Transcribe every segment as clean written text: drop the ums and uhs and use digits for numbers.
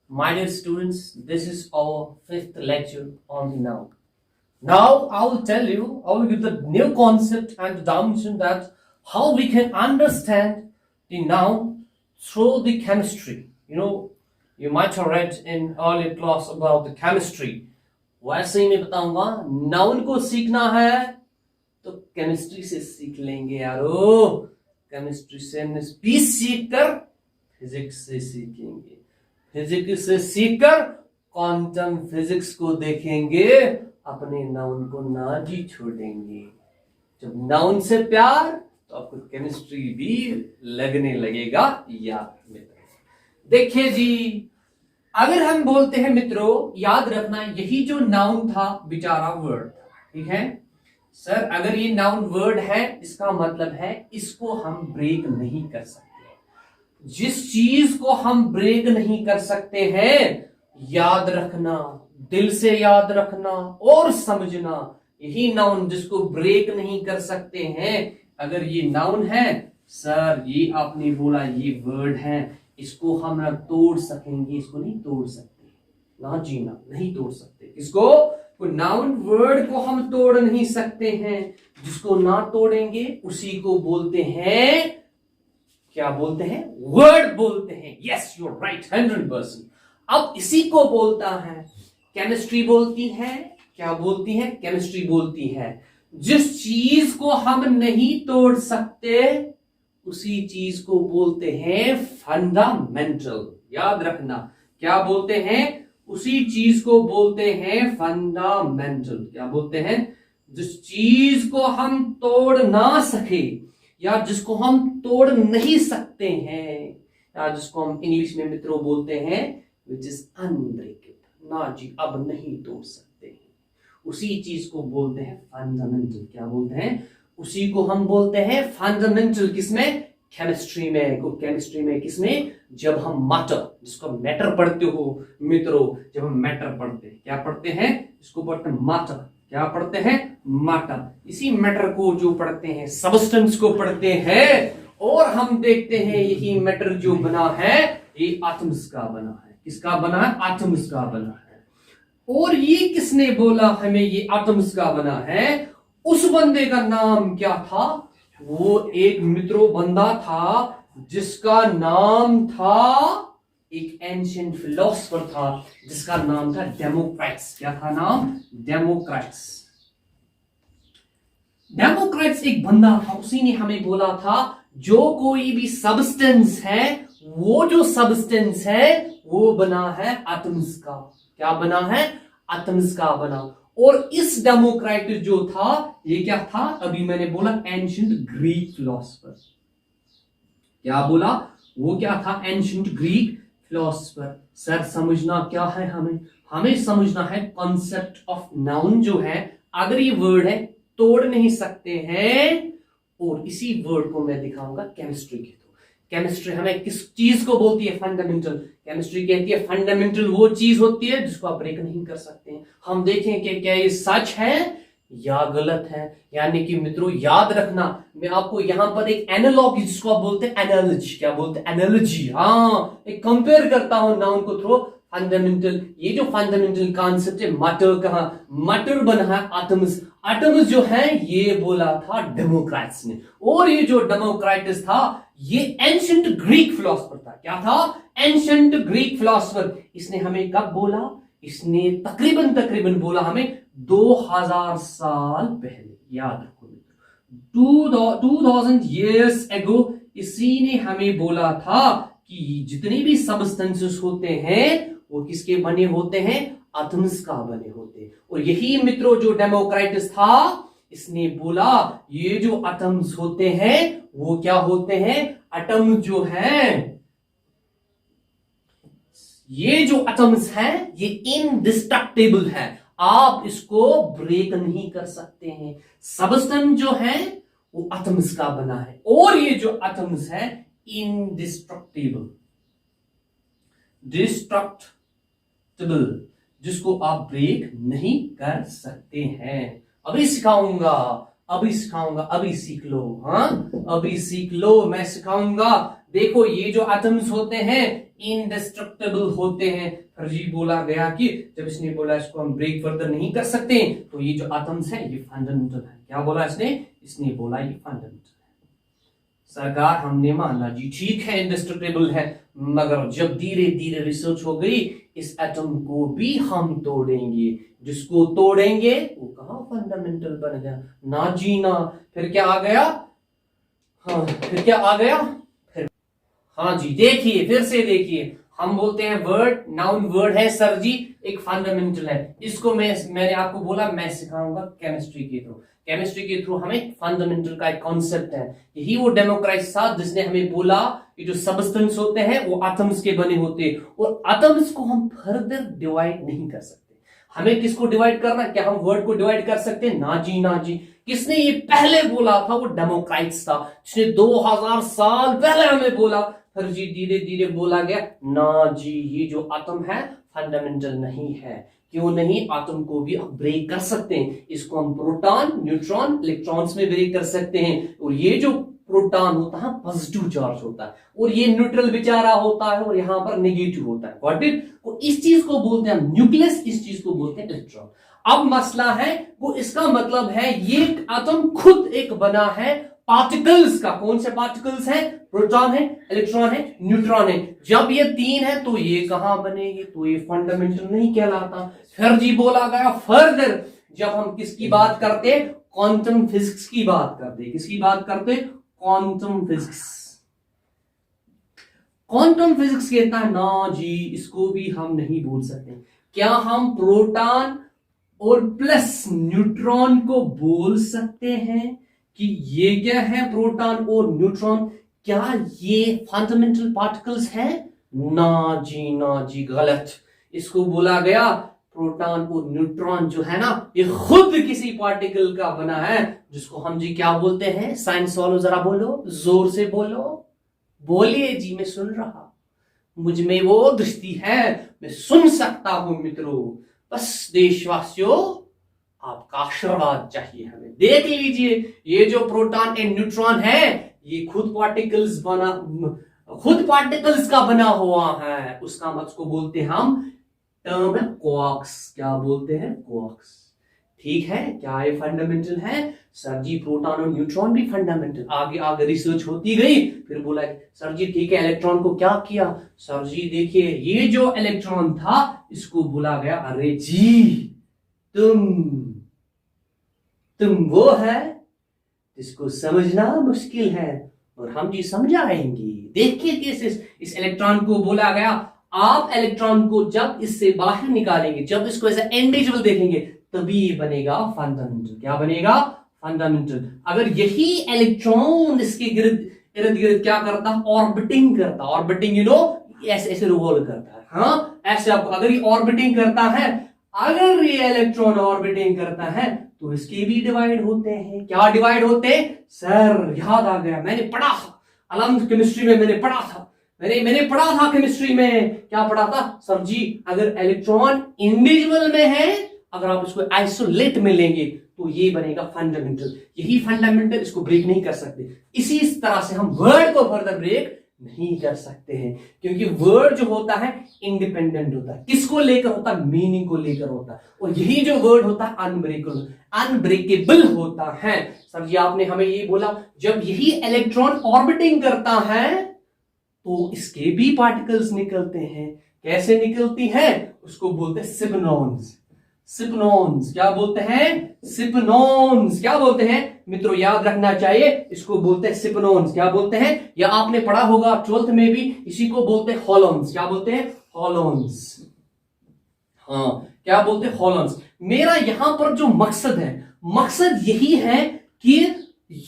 My dear students, this is our fifth lecture on the noun. Now I will give the new concept and the dimension that how we can understand the noun through the chemistry. You might have read in earlier class about the chemistry. वैसे ही मैं बताऊंगा noun को सीखना है तो chemistry से सीख लेंगे यारो। केमिस्ट्री से भी सीख कर फिजिक्स से सीखेंगे, फिजिक्स से सीखकर क्वांटम फिजिक्स को देखेंगे, अपने नाउन को ना ही छोड़ेंगे। जब नाउन से प्यार तो आपको केमिस्ट्री भी लगने लगेगा याद मित्रों। देखिए जी, अगर हम बोलते हैं मित्रों, याद रखना यही जो नाउन था बेचारा वर्ड, ठीक है सर। अगर ये नाउन वर्ड है इसका मतलब है इसको हम ब्रेक नहीं कर सकते। जिस चीज को हम ब्रेक नहीं कर सकते हैं, याद रखना, दिल से याद रखना और समझना, यही नाउन जिसको ब्रेक नहीं कर सकते हैं। अगर ये नाउन है सर, ये आपने बोला ये वर्ड है, इसको हम ना तोड़ सकेंगे, इसको नहीं तोड़ सकते, ना जीना नहीं तोड़ सकते। इसको नाउन वर्ड को हम तोड़ नहीं सकते हैं। जिसको ना तोड़ेंगे उसी को बोलते हैं, क्या बोलते हैं? वर्ड बोलते हैं। Yes you are right 100%। अब इसी को बोलता है केमिस्ट्री बोलती है। क्या बोलती है? केमिस्ट्री बोलती है जिस चीज को हम नहीं तोड़ सकते उसी चीज को बोलते हैं फंडामेंटल। याद रखना, क्या बोलते हैं? उसी चीज को बोलते हैं फंडामेंटल। क्या बोलते हैं? जिस चीज को हम तोड़ ना सके या जिसको हम तोड़ नहीं सकते हैं, या जिसको हम इंग्लिश में मित्रों बोलते हैं विच इज अनब्रेकेबल। ना जी, अब नहीं तोड़ सकते हैं, उसी चीज को बोलते हैं फंडामेंटल। क्या बोलते हैं? उसी को हम बोलते हैं फंडामेंटल। किसमें? केमिस्ट्री में। केमिस्ट्री में किसमें? जब हम मैटर, जिसको मैटर पढ़ते हो मित्रों, जब हम मैटर पढ़ते हैं, क्या पढ़ते हैं? इसको पढ़ते हैं मैटर। क्या पढ़ते हैं? मैटर। इसी मैटर को जो पढ़ते हैं, सबस्टेंस को पढ़ते हैं, और हम देखते हैं यही मैटर जो बना है ये एटम्स का बना है। किसका बना है? एटम्स का बना है। और ये किसने बोला हमें ये एटम्स का बना है? उस बंदे का नाम क्या था? वो एक मित्रों बंदा था जिसका नाम था, एक एंशिएंट फिलोसफर था जिसका नाम था डेमोक्रेट्स। क्या था नाम? डेमोक्रेट्स। डेमोक्रेट्स एक बंदा था, उसी ने हमें बोला था जो कोई भी सब्सटेंस है, वो जो सब्सटेंस है वो बना है एटम्स का। क्या बना है? एटम्स का बना। और इस डेमोक्रेट जो था ये क्या था? अभी मैंने बोला एंशिएंट ग्रीक फिलोसफर। क्या बोला? वो क्या था? Ancient Greek philosopher. सर समझना क्या है हमें समझना है कॉन्सेप्ट ऑफ नाउन जो है, अगर ये वर्ड है तोड़ नहीं सकते हैं, और इसी वर्ड को मैं दिखाऊंगा केमिस्ट्री के थ्रू। केमिस्ट्री हमें किस चीज को बोलती है? फंडामेंटल। केमिस्ट्री कहती है फंडामेंटल वो चीज होती है जिसको आप ब्रेक नहीं कर सकते हैं। हम देखें कि क्या ये सच है या गलत है। यानी कि मित्रों याद रखना, मैं आपको यहां पर एक एनालॉजी, जिसको आप बोलते हैं एनालॉजी, क्या बोलते हैं? एनालॉजी। हाँ, एक कंपेयर करता हूं नाउन को थ्रू फंडामेंटल। ये जो फंडामेंटल कॉन्सेप्ट है, मैटर कहां? मैटर बना है एटम्स। एटम्स जो है ये बोला था डेमोक्रेट्स ने। और ये जो डेमोक्रेट्स था ये एंशिएंट ग्रीक फिलोसफर था। क्या था? Ancient Greek philosopher. इसने हमें कब बोला? इसने तकरीबन बोला हमें 2000 साल पहले। याद रखो मित्रों, 2000 years ago इसी ने हमें बोला था कि जितने भी सबस्टेंसेस होते हैं वो किसके बने होते हैं? एटम्स का बने होते हैं। और यही मित्रों जो डेमोक्रेट्स था इसने बोला ये जो एटम्स होते हैं वो क्या होते हैं? एटम जो है, ये जो एटम्स हैं ये इनडिस्ट्रक्टेबल है, आप इसको ब्रेक नहीं कर सकते हैं। सबस्टेंस जो है वो एटम्स का बना है, और ये जो एटम्स है इनडिस्ट्रक्टेबल, डिस्ट्रक्टेबल, जिसको आप ब्रेक नहीं कर सकते हैं। अभी सिखाऊंगा, अभी सीख लो। हाँ, अभी सीख लो, मैं सिखाऊंगा देखो ये जो एटम्स होते हैं इंडेस्ट्रक्टेबल होते हैं। फिर जी बोला गया कि जब इसने बोला इसको हम ब्रेक फर्दर नहीं कर सकते, तो ये जो एटम्स है ये फंडामेंटल है। क्या बोला इसने बोला ये फंडामेंटल है। सरकार हमने माना जी ठीक है इंडेस्ट्रक्टेबल है, मगर जब धीरे धीरे रिसर्च हो गई इस एटम को भी हम तोड़ेंगे, जिसको तोड़ेंगे वो कहाँ फंडामेंटल बन गया, ना जी ना। फिर क्या आ गया, हाँ फिर क्या आ गया, फिर हाँ जी देखिए फिर से देखिए, हम बोलते हैं वर्ड, नाउन वर्ड है सर जी एक फंडामेंटल है। इसको मैंने आपको बोला मैं सिखाऊंगा केमिस्ट्री के थ्रू। केमिस्ट्री के थ्रू हमें फंडामेंटल का एक कॉन्सेप्ट है। यही वो डेमोक्राइट था जिसने हमें बोला ये जो सबस्टेंस होते हैं वो एटम्स के बने होते हैं, और एटम्स को हम फर्दर डिवाइड नहीं कर सकते। हमें किसको डिवाइड करना, क्या हम वर्ड को डिवाइड कर सकते हैं, ना जी ना जी। किसने ये पहले बोला था, वो डेमोक्राइट्स था जिसने 2000 साल पहले हमें बोला। फिर जी धीरे धीरे बोला गया ना जी ये जो एटम है फंडामेंटल नहीं है। क्यों नहीं, एटम को भी हम ब्रेक कर सकते हैं। इसको हम प्रोटॉन, न्यूट्रॉन, इलेक्ट्रॉन्स में ब्रेक कर सकते हैं। और ये जो प्रोटॉन होता है पॉजिटिव चार्ज होता है, और ये न्यूट्रल बेचारा होता है, और यहां पर नेगेटिव होता है। Got it? तो इस चीज को बोलते हैं न्यूक्लियस, इस चीज को बोलते हैं इलेक्ट्रॉन। अब मसला है वो, इसका मतलब है ये एटम खुद एक बना है पार्टिकल्स का। कौन से पार्टिकल्स हैं? प्रोटॉन है, इलेक्ट्रॉन है, न्यूट्रॉन है। जब ये तीन है तो ये कहां बनेगी, तो ये फंडामेंटल नहीं कहलाता। फिर जी बोला गया फर्दर जब हम किसकी बात करते, क्वांटम फिजिक्स की बात करते, किसकी बात करते, क्वांटम फिजिक्स। क्वांटम फिजिक्स कहता है ना जी इसको भी हम नहीं बोल सकते। क्या हम प्रोटॉन और प्लस न्यूट्रॉन को बोल सकते हैं कि ये क्या है, प्रोटॉन और न्यूट्रॉन, क्या ये फंडामेंटल पार्टिकल्स हैं? ना जी गलत। इसको बोला गया प्रोटॉन और न्यूट्रॉन जो है ना ये खुद किसी पार्टिकल का बना है, जिसको हम जी क्या बोलते हैं, साइंस वालों जरा बोलो, जोर से बोलो, बोलिए जी मैं सुन रहा, मुझ में वो दृष्टि है, मैं सुन सकता हूं मित्रों। बस देशवासियों आपका आशीर्वाद चाहिए हमें। देख लीजिए ये जो प्रोटॉन एंड न्यूट्रॉन है ये खुद पार्टिकल्स का बना हुआ है। उसका उसको बोलते हैं हम, टर्म है क्वार्क्स। क्या बोलते हैं? क्वार्क्स। ठीक है, क्या ये फंडामेंटल है? सर जी प्रोटॉन और न्यूट्रॉन भी फंडामेंटल। आगे आगे रिसर्च होती गई, फिर बोला सर जी ठीक है इलेक्ट्रॉन को क्या किया, सर जी देखिए ये जो इलेक्ट्रॉन था इसको बोला गया अरे जी तुम वो है जिसको समझना मुश्किल है, और हम जी समझाएंगे। देखिए कैसे इस इलेक्ट्रॉन को बोला गया, आप इलेक्ट्रॉन को जब इससे बाहर निकालेंगे, जब इसको ऐसा इंडिविजुअल देखेंगे, तभी ये बनेगा फंडामेंटल। क्या बनेगा? फंडामेंटल। अगर यही इलेक्ट्रॉन इसके इर्द गिर्द क्या करता, ऑर्बिटिंग करता, ऑर्बिटिंग यू नो ऐसे ऐसे रिवॉल्व करता है, हाँ ऐसे आपको, अगर ये ऑर्बिटिंग करता है, अगर ये इलेक्ट्रॉन ऑर्बिटिंग करता है तो इसके भी डिवाइड होते हैं। क्या डिवाइड होते हैं? सर याद आ गया, मैंने पढ़ा था अलग केमिस्ट्री में, मैंने पढ़ा था मैंने पढ़ा था केमिस्ट्री में। क्या पढ़ा था सर जी? अगर इलेक्ट्रॉन इंडिविजुअल में है, अगर आप इसको आइसोलेट में लेंगे तो ये बनेगा फंडामेंटल। यही फंडामेंटल, इसको ब्रेक नहीं कर सकते। इसी तरह से हम वर्ड को फर्दर ब्रेक नहीं कर सकते हैं, क्योंकि वर्ड जो होता है इंडिपेंडेंट होता है। किसको लेकर होता है? मीनिंग को लेकर होता है। और यही जो वर्ड होता है अनब्रेकेबल होता है। सर जी आपने हमें ये बोला जब यही इलेक्ट्रॉन ऑर्बिटिंग करता है तो इसके भी पार्टिकल्स निकलते हैं। कैसे निकलती हैं? उसको बोलते हैं सिपनॉन्स। सिपनॉन्स क्या बोलते हैं? सिपनॉन्स क्या बोलते हैं मित्रों? याद रखना चाहिए, इसको बोलते हैं सिपनॉन्स। क्या बोलते हैं? या आपने पढ़ा होगा 12th में भी, इसी को बोलते हैं हॉलोन्स। क्या बोलते हैं? हॉलोन्स। हाँ क्या बोलते हैं? हॉलोन्स। मेरा यहां पर जो मकसद है, मकसद यही है कि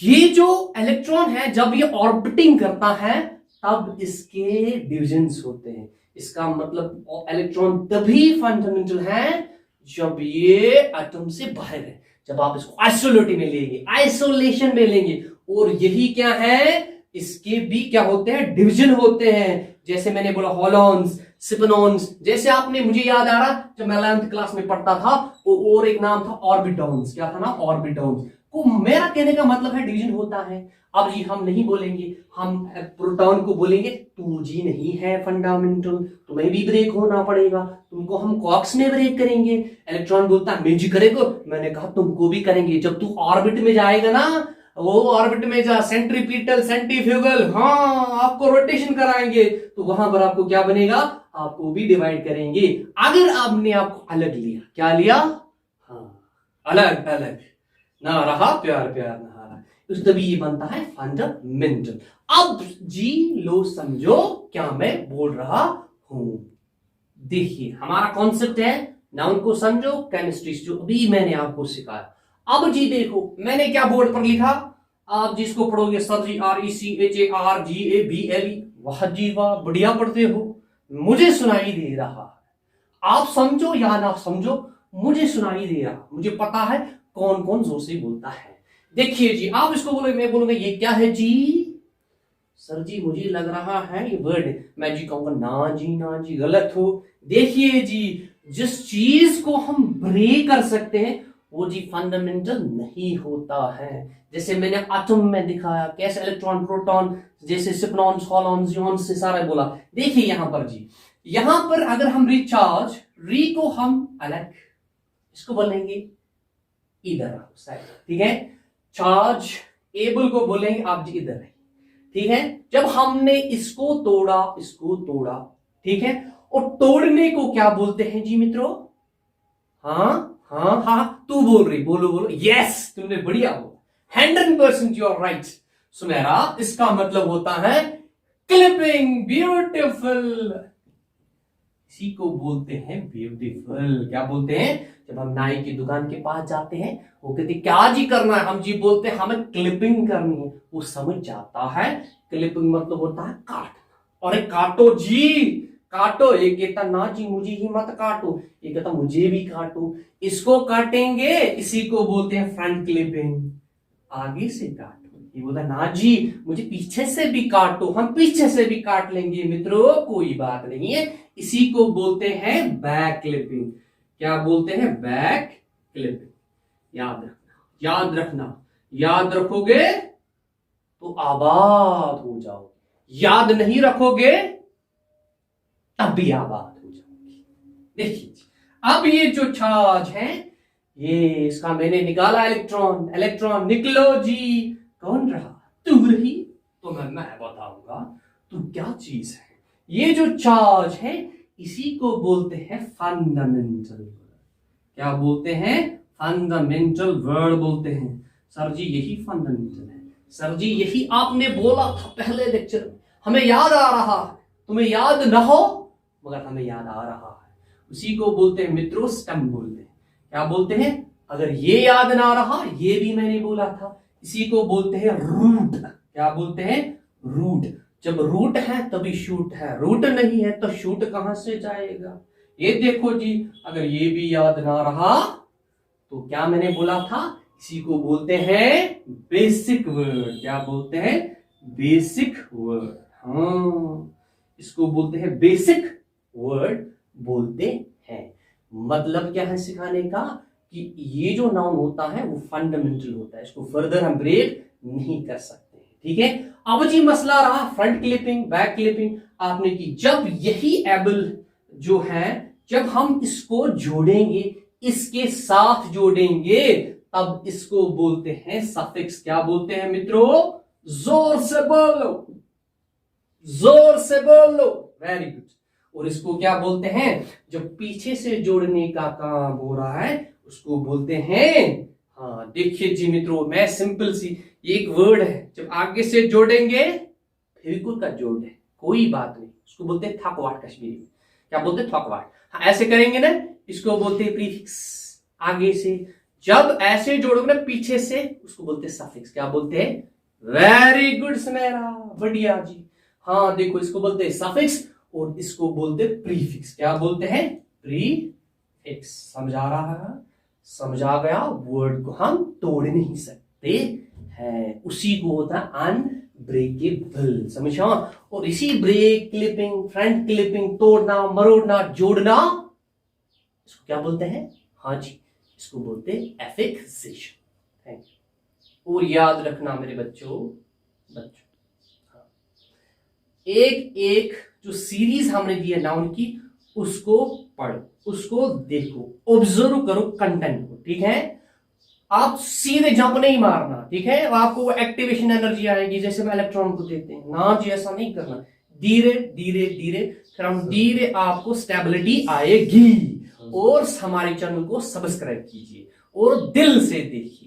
ये जो इलेक्ट्रॉन है जब ये ऑर्बिटिंग करता है तब इसके डिविजन्स होते हैं। इसका मतलब इलेक्ट्रॉन तभी फंडामेंटल है जब ये एटम से बाहर है, जब आप इसको आइसोलेट में लेंगे, आइसोलेशन में लेंगे। और यही क्या है, इसके भी क्या होते हैं? डिवीजन होते हैं। जैसे मैंने बोला हॉलोन्स, सिपनॉन्स। जैसे आपने, मुझे याद आ रहा जब मैं 11th क्लास में पढ़ता था, और एक नाम था ऑर्बिटॉन्स। क्या था ना? ऑर्बिटॉन्स। को मेरा कहने का मतलब है डिवीजन होता है। अब जी हम नहीं बोलेंगे, हम प्रोटॉन को बोलेंगे तू जी नहीं है फंडामेंटल, तुम्हें भी ब्रेक होना पड़ेगा, तुमको हम कॉक्स में ब्रेक करेंगे। इलेक्ट्रॉन बोलता है मैं जी करेगा, मैंने कहा तुमको भी करेंगे। जब तू ऑर्बिट में जाएगा ना, वो ऑर्बिट में जा, सेंट्रीपिटल सेंट्रीफ्यूगल, हाँ आपको रोटेशन कराएंगे, तो वहां पर आपको क्या बनेगा, आपको भी डिवाइड करेंगे। अगर आपने आपको अलग लिया, क्या लिया, हाँ अलग अलग, ना रहा प्यार प्यार ना रहा, उस तभी ये बनता है फंडामेंटल। अब जी लो समझो क्या मैं बोल रहा हूं। देखिए हमारा कॉन्सेप्ट है, नाउन को समझो, केमिस्ट्री जो अभी मैंने आपको सिखाया। अब जी देखो मैंने क्या बोर्ड पर लिखा, आप जिसको पढ़ोगे सर जी RECHARGABLE, वाह जी वाह बढ़िया पढ़ते हो, मुझे सुनाई दे रहा है। आप समझो या ना समझो, मुझे सुनाई दे रहा, मुझे पता है कौन कौन जोर से बोलता है। देखिए जी आप इसको बोलोगे, मैं बोलूंगा ये क्या है जी, सर जी मुझे लग रहा है ये वर्ड है, मैं जी कहूंगा ना जी गलत हो। देखिए जी जिस चीज को हम ब्रेक कर सकते हैं वो जी फंडामेंटल नहीं होता है। जैसे मैंने एटम में दिखाया कैसे इलेक्ट्रॉन प्रोटॉन जैसे सिप्नॉन्स हॉलॉन्स जिऑन्स से सारा बोला। देखिए यहां पर जी, यहां पर अगर हम रिचार्ज री को हम अलग, इसको बोलेंगे इधर, ठीक है, चार्ज एबल को बोलेंगे आप जी इधर है, ठीक है। जब हमने इसको तोड़ा, ठीक है, और तोड़ने को क्या बोलते हैं जी मित्रों, हाँ हाँ हाँ तू बोल रही, बोलो बोलो, यस तुमने बढ़िया बोला, 100% यू आर राइट सुमेरा। इसका मतलब होता है क्लिपिंग, ब्यूटीफुल, इसी को बोलते हैं ब्यूटीफुल। क्या बोलते हैं, जब हम नाई की दुकान के पास जाते हैं, वो कहते क्या जी करना है, हम जी बोलते हैं हमें क्लिपिंग करनी है, वो समझ जाता है क्लिपिंग मतलब होता है काटना। और काटो जी काटो, एक कहता ना जी मुझे ही मत काटो, ये कहता मुझे भी काटो, इसको काटेंगे, इसी को बोलते हैं फ्रंट क्लिपिंग, आगे से काटो। ये बोलता ना जी मुझे पीछे से भी काटो, हम पीछे से भी काट लेंगे मित्रों, कोई बात नहीं है, इसी को बोलते हैं बैक क्लिपिंग। क्या बोलते हैं, बैक क्लिपिंग। याद रखना, याद रखना, याद रखोगे तो आबाद हो जाओगे, याद नहीं रखोगे तब भी आबाद हो जाओगे। देखिए अब ये जो चार्ज है, ये इसका मैंने निकाला इलेक्ट्रॉन, इलेक्ट्रॉन निकलो जी, कौन रहा, तू रही, तो मैं बताऊंगा तू क्या चीज है। ये जो चार्ज है इसी को बोलते हैं फंडामेंटल। क्या बोलते हैं, फंडामेंटल वर्ड बोलते हैं। सर जी यही फंडामेंटल है, सर जी यही आपने बोला था पहले लेक्चर में, हमें याद आ रहा है, तुम्हें याद ना हो मगर हमें याद आ रहा है, उसी को बोलते हैं मित्रों स्टेम बोलते हैं। क्या बोलते हैं, अगर ये याद ना रहा, ये भी मैंने बोला था, इसी को बोलते हैं रूट। क्या बोलते हैं, रूट। जब रूट है तभी शूट है, रूट नहीं है तो शूट कहां से जाएगा। ये देखो जी अगर ये भी याद ना रहा तो क्या मैंने बोला था, इसी को बोलते हैं बेसिक वर्ड। क्या बोलते हैं, बेसिक वर्ड, हाँ इसको बोलते हैं बेसिक वर्ड बोलते हैं। मतलब क्या है सिखाने का, कि ये जो नाउन होता है वो फंडामेंटल होता है, इसको फर्दर हम ब्रेक नहीं कर सकते, ठीक है। अब जी मसला रहा फ्रंट क्लिपिंग बैक क्लिपिंग आपने की, जब यही एबल जो है जब हम इसको जोड़ेंगे, इसके साथ जोड़ेंगे, तब इसको बोलते हैं सफिक्स। क्या बोलते हैं मित्रों, जोर से बोलो, जोर से बोलो, वेरी गुड। और इसको क्या बोलते हैं, जब पीछे से जोड़ने का काम हो रहा है उसको बोलते हैं, हाँ देखिए जी मित्रों, मैं सिंपल सी एक वर्ड है, जब आगे से जोड़ेंगे फेविक्विक का जोड़ है, कोई बात नहीं, उसको बोलते हैं थकवाट कश्मीरी में। क्या बोलते हैं, थकवाट। हाँ ऐसे करेंगे ना, इसको बोलते हैं प्रीफिक्स। आगे से जब ऐसे जोड़ोगे ना पीछे से, उसको बोलते हैं सफिक्स। क्या बोलते हैं, वेरी गुड सुमेरा, बढ़िया जी। हाँ देखो इसको बोलते हैं सफिक्स और इसको बोलते हैं प्रीफिक्स। क्या बोलते हैं, प्रीफिक्स। समझा रहा है, समझा गया। वर्ड को हम तोड़ नहीं सकते हैं, उसी को होता है अनब्रेकेबल, समझा। और इसी ब्रेक क्लिपिंग फ्रंट क्लिपिंग, तोड़ना मरोड़ना जोड़ना, इसको क्या बोलते हैं, हाँ जी इसको बोलते हैं एफिक्सेशन। Thank you. और याद रखना मेरे बच्चों, एक एक जो सीरीज हमने दी है नाउन की, उसको पढ़ो, उसको देखो, ऑब्जर्व करो कंटेंट को, ठीक है। आप सीधे जंप नहीं मारना, ठीक है। आपको एक्टिवेशन एनर्जी आएगी जैसे हम इलेक्ट्रॉन को देते हैं ना जी, ऐसा नहीं करना। धीरे धीरे धीरे, फिर हम धीरे आपको स्टेबिलिटी आएगी। और हमारे चैनल को सब्सक्राइब कीजिए और दिल से देखिए।